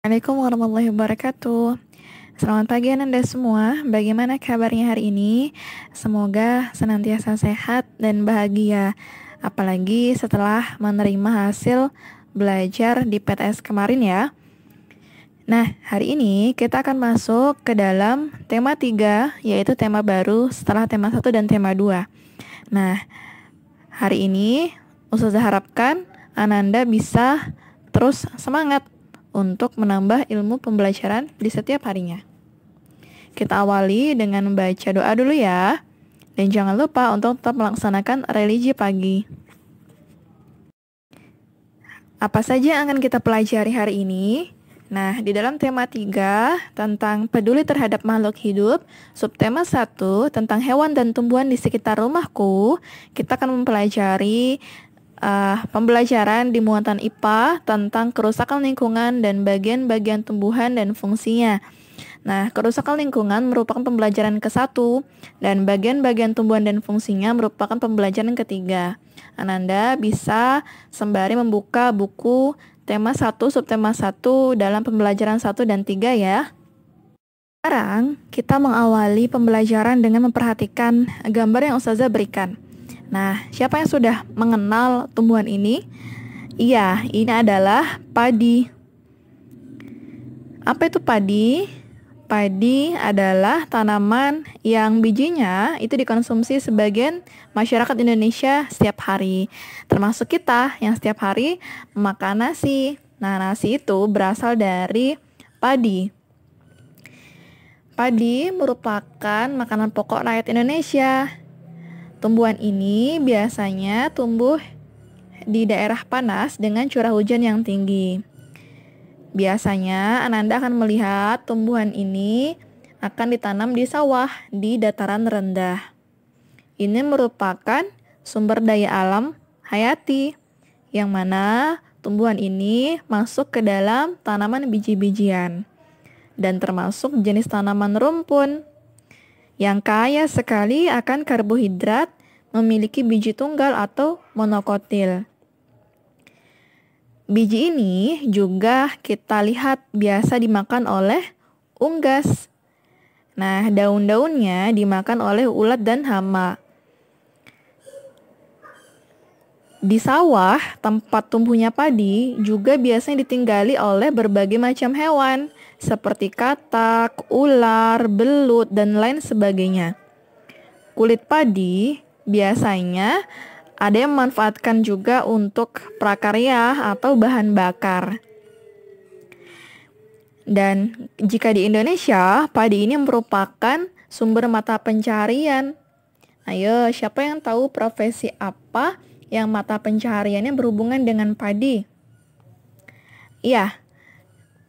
Assalamualaikum warahmatullahi wabarakatuh. Selamat pagi Anda semua. Bagaimana kabarnya hari ini? Semoga senantiasa sehat dan bahagia. Apalagi setelah menerima hasil belajar di PTS kemarin ya. Nah, hari ini kita akan masuk ke dalam tema 3, yaitu tema baru setelah tema 1 dan tema 2. Nah, hari ini Ustazah harapkan Ananda bisa terus semangat untuk menambah ilmu pembelajaran di setiap harinya. Kita awali dengan membaca doa dulu ya. Dan jangan lupa untuk tetap melaksanakan religi pagi. Apa saja yang akan kita pelajari hari ini? Nah, di dalam tema 3 tentang peduli terhadap makhluk hidup, subtema 1 tentang hewan dan tumbuhan di sekitar rumahku, kita akan mempelajari pembelajaran di muatan IPA tentang kerusakan lingkungan dan bagian-bagian tumbuhan dan fungsinya. Nah, kerusakan lingkungan merupakan pembelajaran ke-1 dan bagian-bagian tumbuhan dan fungsinya merupakan pembelajaran ketiga. Ananda bisa sembari membuka buku tema 1, subtema 1 dalam pembelajaran 1 dan 3 ya. Sekarang kita mengawali pembelajaran dengan memperhatikan gambar yang Ustazah berikan. Nah, siapa yang sudah mengenal tumbuhan ini? Iya, ini adalah padi. Apa itu padi? Padi adalah tanaman yang bijinya itu dikonsumsi sebagian masyarakat Indonesia setiap hari. Termasuk kita yang setiap hari makan nasi. Nah, nasi itu berasal dari padi. Padi merupakan makanan pokok rakyat Indonesia. Tumbuhan ini biasanya tumbuh di daerah panas dengan curah hujan yang tinggi. Biasanya Ananda akan melihat tumbuhan ini akan ditanam di sawah di dataran rendah. Ini merupakan sumber daya alam hayati, yang mana tumbuhan ini masuk ke dalam tanaman biji-bijian dan termasuk jenis tanaman rumpun yang kaya sekali akan karbohidrat, memiliki biji tunggal atau monokotil. Biji ini juga kita lihat biasa dimakan oleh unggas. Nah, daun-daunnya dimakan oleh ulat dan hama. Di sawah, tempat tumbuhnya padi juga biasanya ditinggali oleh berbagai macam hewan, seperti katak, ular, belut, dan lain sebagainya. Kulit padi biasanya ada yang memanfaatkan juga untuk prakarya atau bahan bakar. Dan jika di Indonesia, padi ini merupakan sumber mata pencaharian. Ayo, siapa yang tahu profesi apa yang mata pencahariannya berhubungan dengan padi? Iya,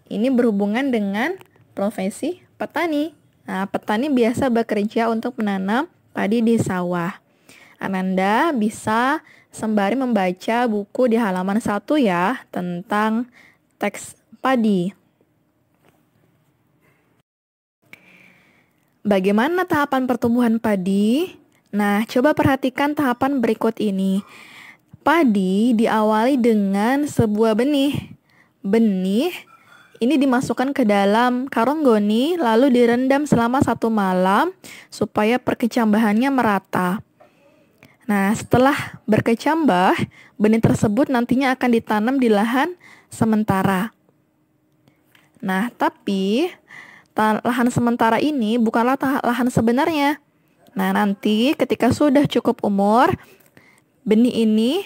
ini berhubungan dengan profesi petani. Nah, petani biasa bekerja untuk menanam padi di sawah. Ananda bisa sembari membaca buku di halaman 1 ya, tentang teks padi. Bagaimana tahapan pertumbuhan padi? Nah, coba perhatikan tahapan berikut ini. Padi diawali dengan sebuah benih. Benih ini dimasukkan ke dalam karung goni lalu direndam selama 1 malam supaya perkecambahannya merata. Nah, setelah berkecambah, benih tersebut nantinya akan ditanam di lahan sementara. Nah, tapi lahan sementara ini bukanlah lahan sebenarnya. Nah, nanti ketika sudah cukup umur, benih ini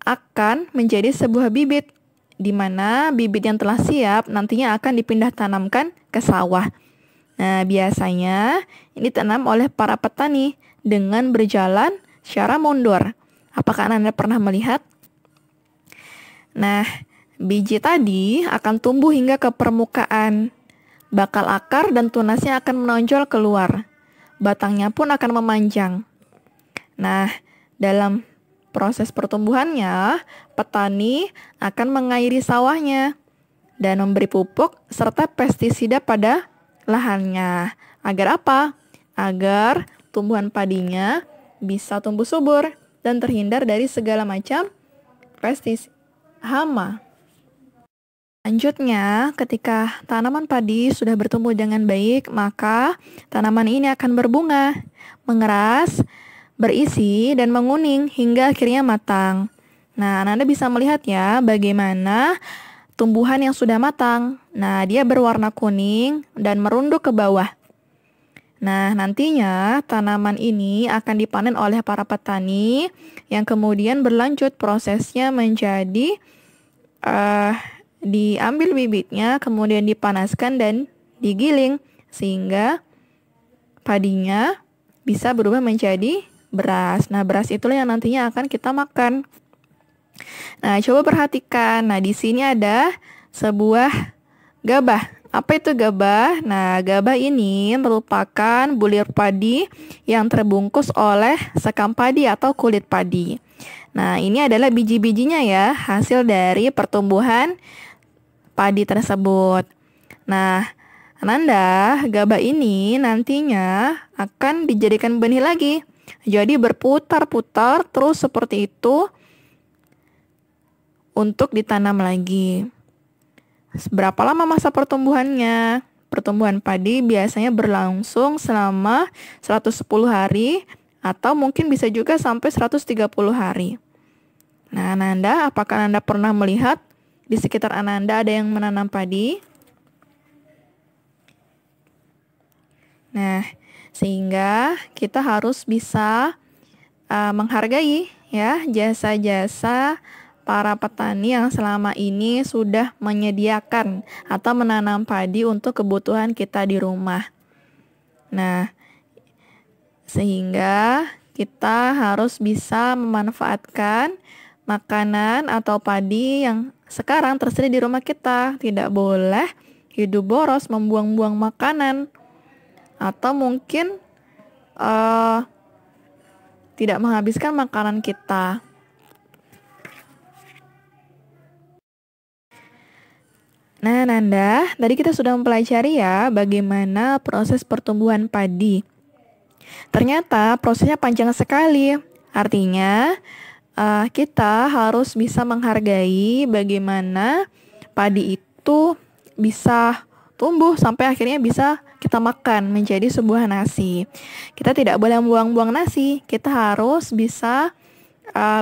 akan menjadi sebuah bibit, di mana bibit yang telah siap nantinya akan dipindah tanamkan ke sawah. Nah, biasanya ini ditanam oleh para petani dengan berjalan secara mundur. Apakah Anda pernah melihat? Nah, biji tadi akan tumbuh hingga ke permukaan. Bakal akar dan tunasnya akan menonjol keluar. Batangnya pun akan memanjang. Nah, dalam proses pertumbuhannya, petani akan mengairi sawahnya dan memberi pupuk serta pestisida pada lahannya. Agar apa? Agar tumbuhan padinya bisa tumbuh subur dan terhindar dari segala macam pestisida hama. Selanjutnya, ketika tanaman padi sudah bertumbuh dengan baik, maka tanaman ini akan berbunga, mengeras, berisi, dan menguning hingga akhirnya matang. Nah, Anda bisa melihat ya bagaimana tumbuhan yang sudah matang. Nah, dia berwarna kuning dan merunduk ke bawah. Nah, nantinya tanaman ini akan dipanen oleh para petani yang kemudian berlanjut prosesnya menjadi diambil bibitnya, kemudian dipanaskan dan digiling sehingga padinya bisa berubah menjadi beras. Nah, beras itulah yang nantinya akan kita makan. Nah, coba perhatikan. Nah, di sini ada sebuah gabah. Apa itu gabah? Nah, gabah ini merupakan bulir padi yang terbungkus oleh sekam padi atau kulit padi. Nah, ini adalah biji-bijinya ya, hasil dari pertumbuhan padi tersebut. Nah, Ananda, gabah ini nantinya akan dijadikan benih lagi. Jadi berputar-putar terus seperti itu untuk ditanam lagi. Berapa lama masa pertumbuhannya? Pertumbuhan padi biasanya berlangsung selama 110 hari atau mungkin bisa juga sampai 130 hari. Nah, Ananda, apakah Anda pernah melihat di sekitar Ananda ada yang menanam padi? Nah, sehingga kita harus bisa menghargai ya jasa-jasa para petani yang selama ini sudah menyediakan atau menanam padi untuk kebutuhan kita di rumah. Nah, sehingga kita harus bisa memanfaatkan makanan atau padi yang sekarang tersedia di rumah kita. Tidak boleh hidup boros membuang-buang makanan atau mungkin tidak menghabiskan makanan kita. Nah, Nanda, tadi kita sudah mempelajari ya bagaimana proses pertumbuhan padi. Ternyata prosesnya panjang sekali. Artinya, kita harus bisa menghargai bagaimana padi itu bisa tumbuh sampai akhirnya bisa kita makan menjadi sebuah nasi. Kita tidak boleh buang-buang nasi. Kita harus bisa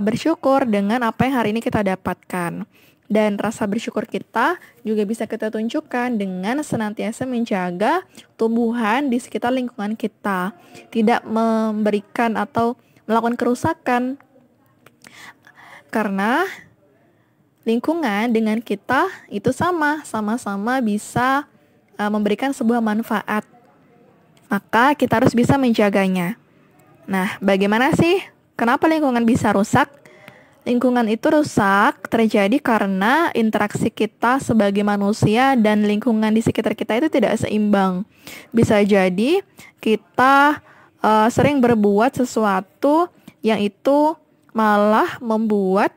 bersyukur dengan apa yang hari ini kita dapatkan. Dan rasa bersyukur kita juga bisa kita tunjukkan dengan senantiasa menjaga tumbuhan di sekitar lingkungan kita. Tidak memberikan atau melakukan kerusakan. Karena lingkungan dengan kita itu sama-sama bisa memberikan sebuah manfaat. Maka kita harus bisa menjaganya. Nah, bagaimana sih? Kenapa lingkungan bisa rusak? Lingkungan itu rusak terjadi karena interaksi kita sebagai manusia dan lingkungan di sekitar kita itu tidak seimbang. Bisa jadi kita sering berbuat sesuatu yang itu malah membuat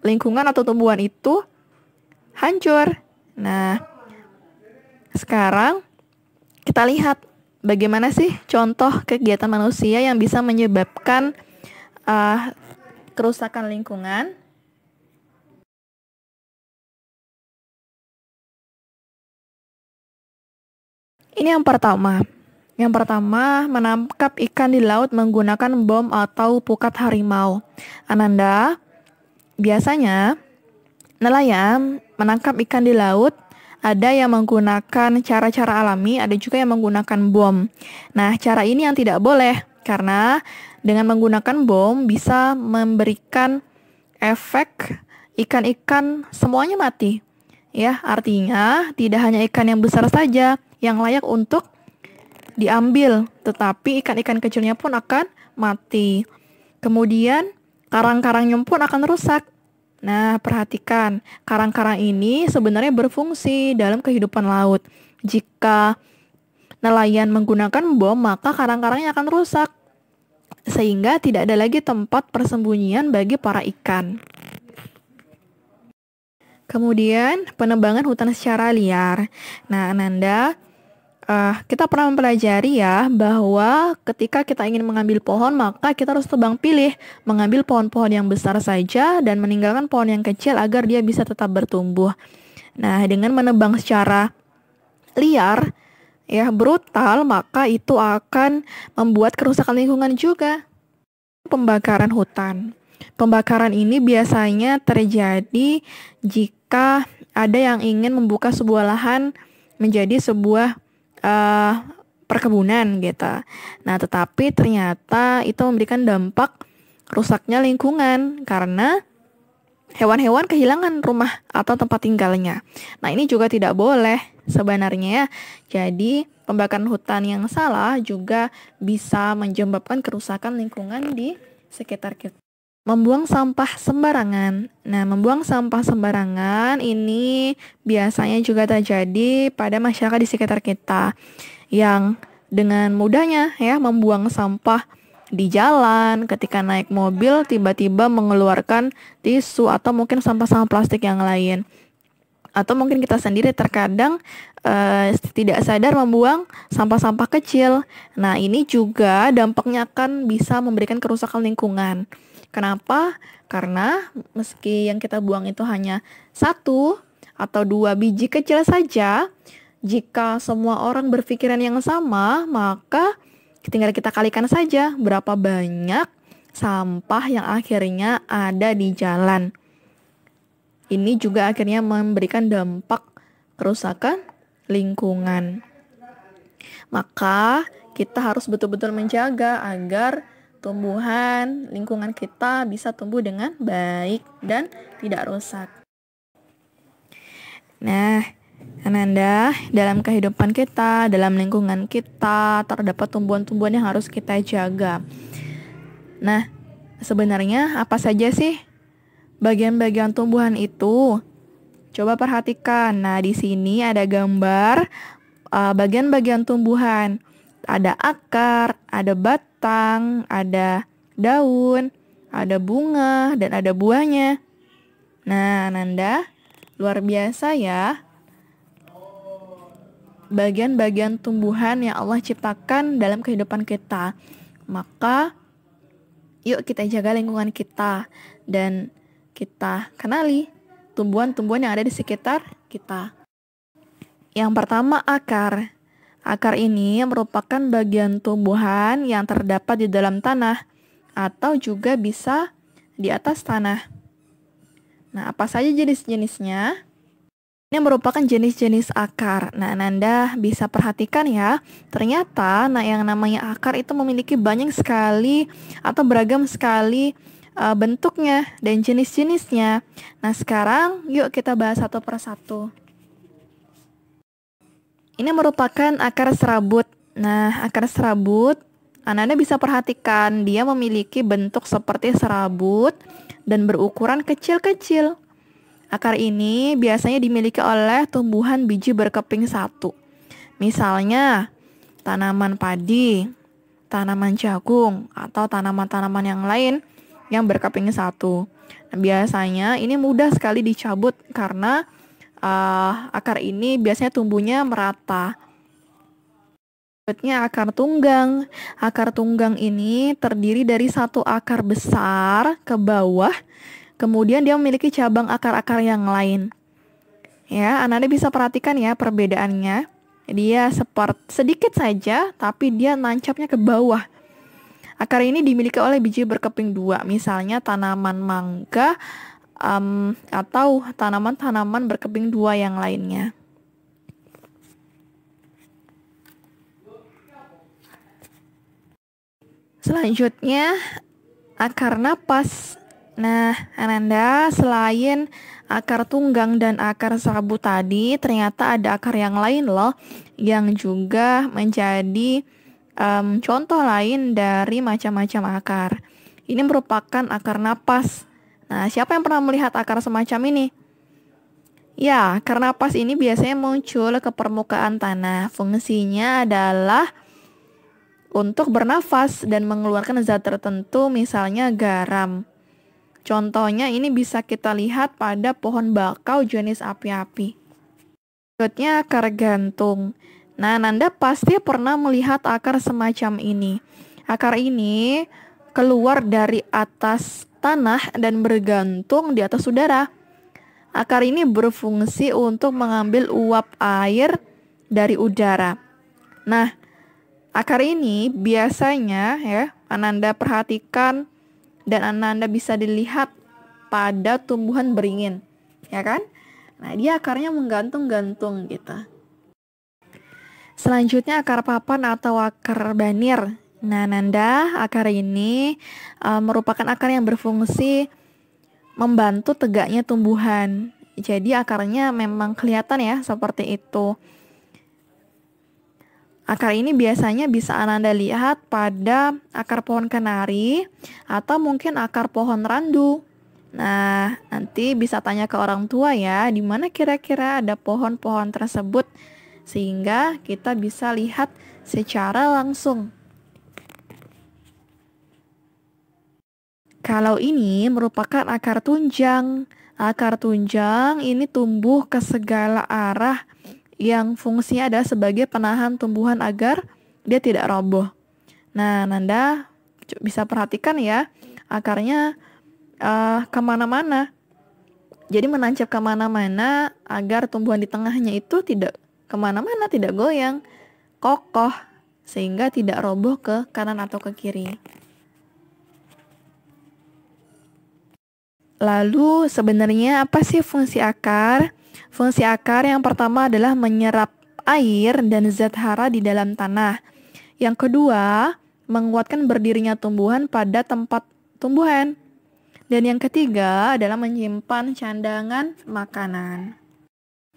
lingkungan atau tumbuhan itu hancur. Nah, sekarang kita lihat bagaimana sih contoh kegiatan manusia yang bisa menyebabkan kerusakan lingkungan. Ini yang pertama. Yang pertama, menangkap ikan di laut menggunakan bom atau pukat harimau. Ananda, biasanya nelayan menangkap ikan di laut, ada yang menggunakan cara-cara alami, ada juga yang menggunakan bom. Nah, cara ini yang tidak boleh, karena dengan menggunakan bom bisa memberikan efek ikan-ikan semuanya mati. Ya, artinya tidak hanya ikan yang besar saja yang layak untuk diambil, tetapi ikan-ikan kecilnya pun akan mati. Kemudian karang-karangnya pun akan rusak. Nah, perhatikan, karang-karang ini sebenarnya berfungsi dalam kehidupan laut. Jika nelayan menggunakan bom, maka karang-karangnya akan rusak, sehingga tidak ada lagi tempat persembunyian bagi para ikan. Kemudian, penebangan hutan secara liar. Nah, Ananda, kita pernah mempelajari ya bahwa ketika kita ingin mengambil pohon, maka kita harus tebang pilih, mengambil pohon-pohon yang besar saja dan meninggalkan pohon yang kecil agar dia bisa tetap bertumbuh. Nah, dengan menebang secara liar, ya brutal, maka itu akan membuat kerusakan lingkungan juga. Pembakaran hutan. Pembakaran ini biasanya terjadi jika ada yang ingin membuka sebuah lahan menjadi sebuah perkebunan gitu. Nah, tetapi ternyata itu memberikan dampak rusaknya lingkungan karena hewan-hewan kehilangan rumah atau tempat tinggalnya. Nah, ini juga tidak boleh sebenarnya ya. Jadi, pembakaran hutan yang salah juga bisa menyebabkan kerusakan lingkungan di sekitar kita. Membuang sampah sembarangan. Nah, membuang sampah sembarangan ini biasanya juga terjadi pada masyarakat di sekitar kita yang dengan mudahnya ya membuang sampah di jalan, ketika naik mobil tiba-tiba mengeluarkan tisu atau mungkin sampah-sampah plastik yang lain. Atau mungkin kita sendiri terkadang tidak sadar membuang sampah-sampah kecil. Nah, ini juga dampaknya akan bisa memberikan kerusakan lingkungan. Kenapa? Karena meski yang kita buang itu hanya 1 atau 2 biji kecil saja, jika semua orang berpikiran yang sama, maka tinggal kita kalikan saja berapa banyak sampah yang akhirnya ada di jalan. Ini juga akhirnya memberikan dampak kerusakan lingkungan. Maka kita harus betul-betul menjaga agar tumbuhan lingkungan kita bisa tumbuh dengan baik dan tidak rusak. Nah, Ananda, dalam kehidupan kita, dalam lingkungan kita, terdapat tumbuhan-tumbuhan yang harus kita jaga. Nah, sebenarnya apa saja sih bagian-bagian tumbuhan itu? Coba perhatikan. Nah, di sini ada gambar bagian-bagian tumbuhan. Ada akar, ada batang, ada daun, ada bunga, dan ada buahnya. Nah, Ananda, luar biasa ya. Bagian-bagian tumbuhan yang Allah ciptakan dalam kehidupan kita. Maka, yuk kita jaga lingkungan kita dan kita kenali tumbuhan-tumbuhan yang ada di sekitar kita. Yang pertama, akar. Akar ini merupakan bagian tumbuhan yang terdapat di dalam tanah atau juga bisa di atas tanah. Nah, apa saja jenis-jenisnya? Ini merupakan jenis-jenis akar. Nah, Ananda bisa perhatikan ya. Ternyata, yang namanya akar itu memiliki banyak sekali atau beragam sekali bentuknya dan jenis-jenisnya. Nah, sekarang yuk kita bahas satu persatu. Ini merupakan akar serabut. Nah, akar serabut, Anda bisa perhatikan dia memiliki bentuk seperti serabut dan berukuran kecil-kecil. Akar ini biasanya dimiliki oleh tumbuhan biji berkeping 1. Misalnya, tanaman padi, tanaman jagung, atau tanaman-tanaman yang lain yang berkeping 1. Nah, biasanya ini mudah sekali dicabut karena akar ini biasanya tumbuhnya merata. Berikutnya akar tunggang. Akar tunggang ini terdiri dari satu akar besar ke bawah, kemudian dia memiliki cabang akar-akar yang lain. Ya, Anda bisa perhatikan ya perbedaannya. Dia sedikit saja, tapi dia nancapnya ke bawah. Akar ini dimiliki oleh biji berkeping 2, misalnya tanaman mangga, atau tanaman-tanaman berkeping 2 yang lainnya. Selanjutnya, akar napas. Nah, Ananda, selain akar tunggang dan akar serabut tadi, ternyata ada akar yang lain loh, yang juga menjadi contoh lain dari macam-macam akar. Ini merupakan akar napas. Nah, siapa yang pernah melihat akar semacam ini? Ya, akar napas ini biasanya muncul ke permukaan tanah. Fungsinya adalah untuk bernafas dan mengeluarkan zat tertentu, misalnya garam. Contohnya ini bisa kita lihat pada pohon bakau jenis api-api. Berikutnya akar gantung. Nah, Nanda pasti pernah melihat akar semacam ini. Akar ini keluar dari atas tanah dan bergantung di atas udara. Akar ini berfungsi untuk mengambil uap air dari udara. Nah, akar ini biasanya ya, Ananda perhatikan dan Ananda bisa dilihat pada tumbuhan beringin, ya kan? Nah, dia akarnya menggantung-gantung gitu. Selanjutnya akar papan atau akar banir. Nah, Nanda, akar ini merupakan akar yang berfungsi membantu tegaknya tumbuhan. Jadi akarnya memang kelihatan ya seperti itu. Akar ini biasanya bisa Ananda lihat pada akar pohon kenari atau mungkin akar pohon randu. Nah, nanti bisa tanya ke orang tua ya, di mana kira-kira ada pohon-pohon tersebut sehingga kita bisa lihat secara langsung. Kalau ini merupakan akar tunjang. Akar tunjang ini tumbuh ke segala arah yang fungsinya adalah sebagai penahan tumbuhan agar dia tidak roboh. Nah, Nanda bisa perhatikan ya, akarnya kemana-mana. Jadi menancap kemana-mana agar tumbuhan di tengahnya itu tidak kemana-mana, tidak goyang, kokoh, sehingga tidak roboh ke kanan atau ke kiri. Lalu sebenarnya apa sih fungsi akar? Fungsi akar yang pertama adalah menyerap air dan zat hara di dalam tanah. Yang kedua, menguatkan berdirinya tumbuhan pada tempat tumbuhan. Dan yang ketiga adalah menyimpan cadangan makanan.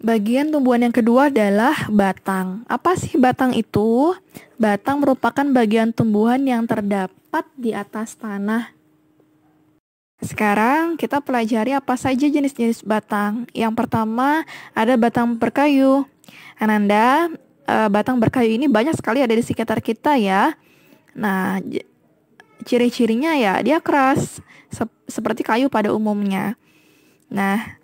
Bagian tumbuhan yang kedua adalah batang. Apa sih batang itu? Batang merupakan bagian tumbuhan yang terdapat di atas tanah. Sekarang kita pelajari apa saja jenis-jenis batang. Yang pertama ada batang berkayu. Ananda, batang berkayu ini banyak sekali ada di sekitar kita ya. Nah, ciri-cirinya ya dia keras seperti kayu pada umumnya. Nah,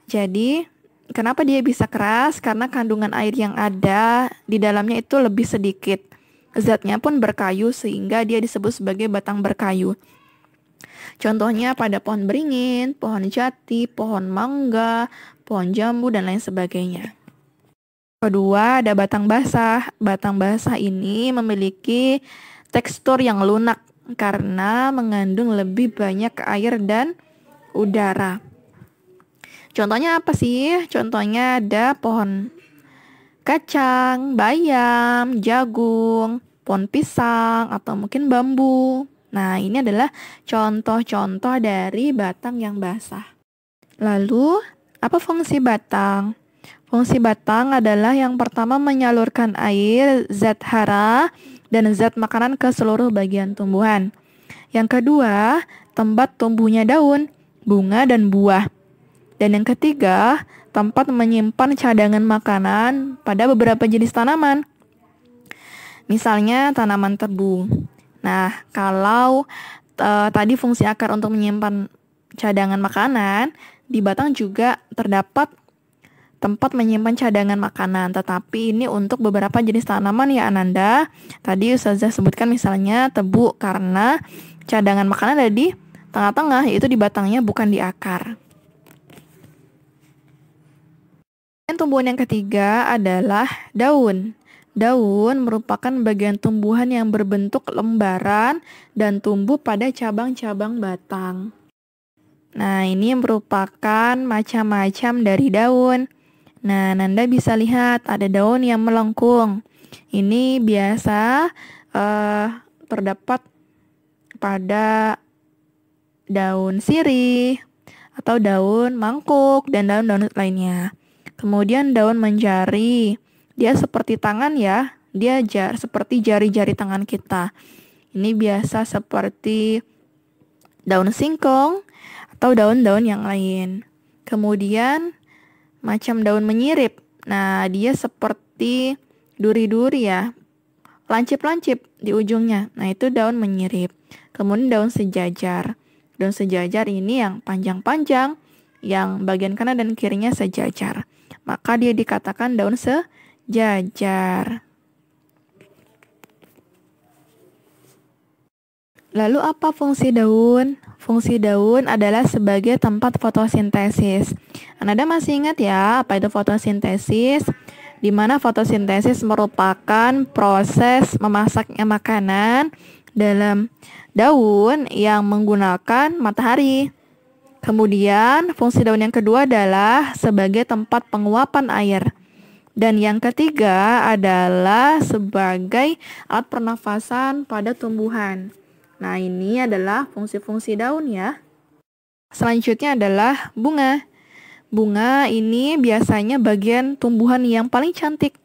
jadi kenapa dia bisa keras? Karena kandungan air yang ada di dalamnya itu lebih sedikit. Zatnya pun berkayu sehingga dia disebut sebagai batang berkayu. Contohnya pada pohon beringin, pohon jati, pohon mangga, pohon jambu, dan lain sebagainya. Kedua, ada batang basah. Batang basah ini memiliki tekstur yang lunak karena mengandung lebih banyak air dan udara. Contohnya apa sih? Contohnya ada pohon kacang, bayam, jagung, pohon pisang, atau mungkin bambu. Nah, ini adalah contoh-contoh dari batang yang basah. Lalu, apa fungsi batang? Fungsi batang adalah yang pertama menyalurkan air, zat hara, dan zat makanan ke seluruh bagian tumbuhan. Yang kedua, tempat tumbuhnya daun, bunga, dan buah. Dan yang ketiga, tempat menyimpan cadangan makanan pada beberapa jenis tanaman. Misalnya tanaman tebu. Nah, kalau tadi fungsi akar untuk menyimpan cadangan makanan, di batang juga terdapat tempat menyimpan cadangan makanan. Tetapi ini untuk beberapa jenis tanaman ya Ananda. Tadi Ustazah sebutkan misalnya tebu karena cadangan makanan ada di tengah-tengah, yaitu di batangnya bukan di akar. Dan tumbuhan yang ketiga adalah daun. Daun merupakan bagian tumbuhan yang berbentuk lembaran dan tumbuh pada cabang-cabang batang. Nah, ini merupakan macam-macam dari daun. Nah, Nanda bisa lihat ada daun yang melengkung. Ini biasa terdapat pada daun sirih atau daun mangkuk dan daun-daun lainnya. Kemudian daun menjari. Dia seperti tangan ya, dia seperti jari-jari tangan kita. Ini biasa seperti daun singkong atau daun-daun yang lain. Kemudian macam daun menyirip. Nah, dia seperti duri-duri ya, lancip-lancip di ujungnya. Nah, itu daun menyirip. Kemudian daun sejajar. Daun sejajar ini yang panjang-panjang, yang bagian kanan dan kirinya sejajar. Maka dia dikatakan daun sejajar. Lalu apa fungsi daun? fungsi daun adalah sebagai tempat fotosintesis. Anda masih ingat ya apa itu fotosintesis? Di mana fotosintesis merupakan proses memasaknya makanan dalam daun yang menggunakan matahari. Kemudian, fungsi daun yang kedua adalah sebagai tempat penguapan air. Dan yang ketiga adalah sebagai alat pernafasan pada tumbuhan. Nah, ini adalah fungsi-fungsi daun ya. Selanjutnya adalah bunga. Bunga ini biasanya bagian tumbuhan yang paling cantik.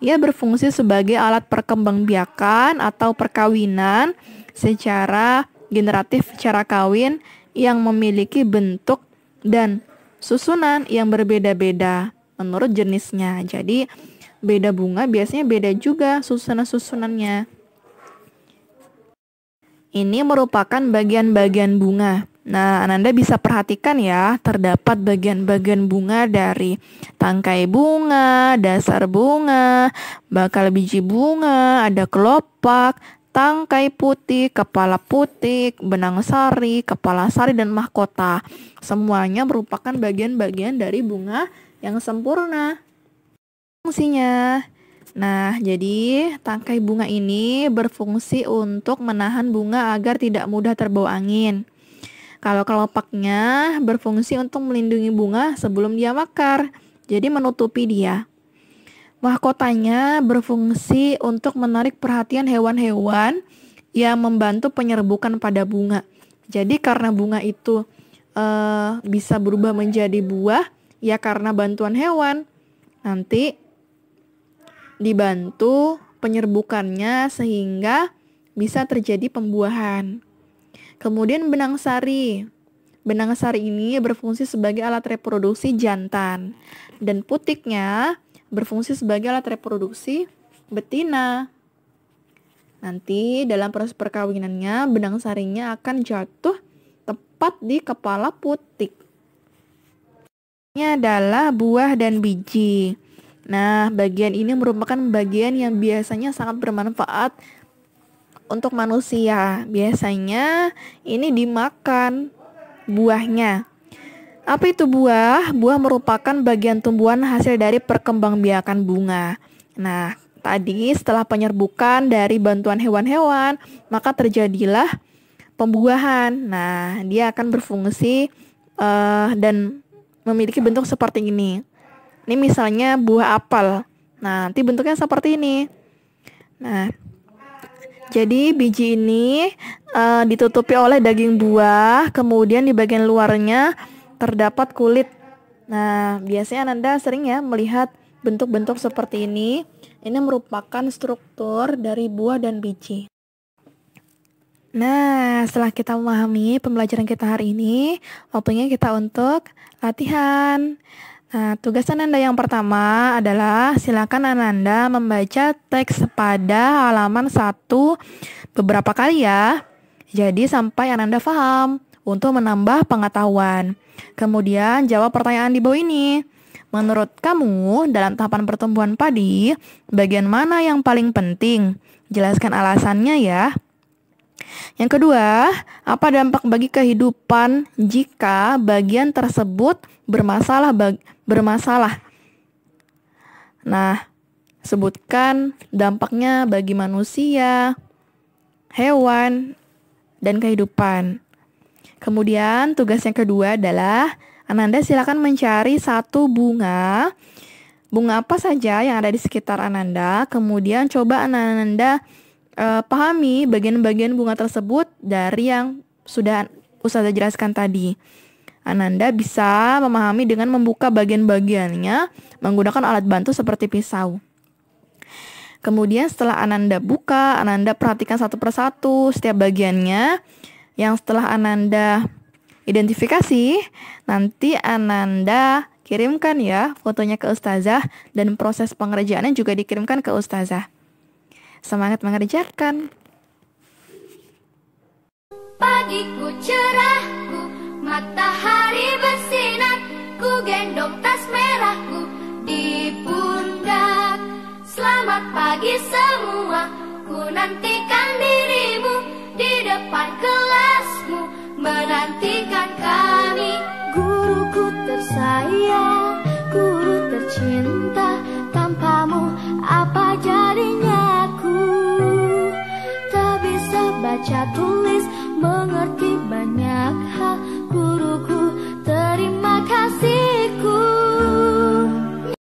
Ia berfungsi sebagai alat perkembangbiakan atau perkawinan secara generatif cara kawin yang memiliki bentuk dan susunan yang berbeda-beda menurut jenisnya. Jadi beda bunga biasanya beda juga susunan-susunannya. Ini merupakan bagian-bagian bunga. Nah, Ananda bisa perhatikan ya, terdapat bagian-bagian bunga dari tangkai bunga, dasar bunga, bakal biji bunga, ada kelopak, tangkai putih, kepala putih, benang sari, kepala sari, dan mahkota. Semuanya merupakan bagian-bagian dari bunga yang sempurna. Fungsinya, nah jadi tangkai bunga ini berfungsi untuk menahan bunga agar tidak mudah terbawa angin. Kalau kelopaknya berfungsi untuk melindungi bunga sebelum dia mekar, jadi menutupi dia. Mahkotanya berfungsi untuk menarik perhatian hewan-hewan yang membantu penyerbukan pada bunga. Jadi karena bunga itu bisa berubah menjadi buah, ya karena bantuan hewan. Nanti dibantu penyerbukannya sehingga bisa terjadi pembuahan. Kemudian benang sari. Benang sari ini berfungsi sebagai alat reproduksi jantan. Dan putiknya berfungsi sebagai alat reproduksi betina. Nanti dalam proses perkawinannya, benang sarinya akan jatuh tepat di kepala putik. Ini adalah buah dan biji. Nah, bagian ini merupakan bagian yang biasanya sangat bermanfaat untuk manusia. Biasanya ini dimakan buahnya. Apa itu buah? Buah merupakan bagian tumbuhan hasil dari perkembangbiakan bunga. Nah, tadi setelah penyerbukan dari bantuan hewan-hewan, maka terjadilah pembuahan. Nah, dia akan berfungsi dan memiliki bentuk seperti ini. Ini misalnya buah apel. Nah, nanti bentuknya seperti ini. Nah, jadi biji ini ditutupi oleh daging buah, kemudian di bagian luarnya terdapat kulit. Nah, biasanya Anda sering ya melihat bentuk-bentuk seperti ini. Ini merupakan struktur dari buah dan biji. Nah, setelah kita memahami pembelajaran kita hari ini, waktunya kita untuk latihan. Nah, tugas Ananda yang pertama adalah silakan Ananda membaca teks pada halaman 1 beberapa kali ya. Jadi sampai Ananda paham untuk menambah pengetahuan. Kemudian jawab pertanyaan di bawah ini. Menurut kamu, dalam tahapan pertumbuhan padi, bagian mana yang paling penting? Jelaskan alasannya ya. Yang kedua, apa dampak bagi kehidupan jika bagian tersebut bermasalah? Nah, sebutkan dampaknya bagi manusia, hewan, dan kehidupan. Kemudian tugas yang kedua adalah Ananda silakan mencari satu bunga apa saja yang ada di sekitar Ananda. Kemudian coba Ananda pahami bagian-bagian bunga tersebut dari yang sudah Ustazah jelaskan tadi. Ananda bisa memahami dengan membuka bagian-bagiannya menggunakan alat bantu seperti pisau. Kemudian setelah Ananda buka, Ananda perhatikan satu persatu setiap bagiannya. Yang setelah Ananda identifikasi, nanti Ananda kirimkan ya fotonya ke Ustazah dan proses pengerjaannya juga dikirimkan ke Ustazah. Semangat mengerjakan. Pagiku cerahku, matahari bersinar, ku gendong tas merahku di pundak. Selamat pagi semua, ku nantikan dirimu di depan kelasmu, menantikan kami. Guruku tersayang, guru tercinta, tanpamu apa jadinya aku? Tak bisa baca tulis, mengerti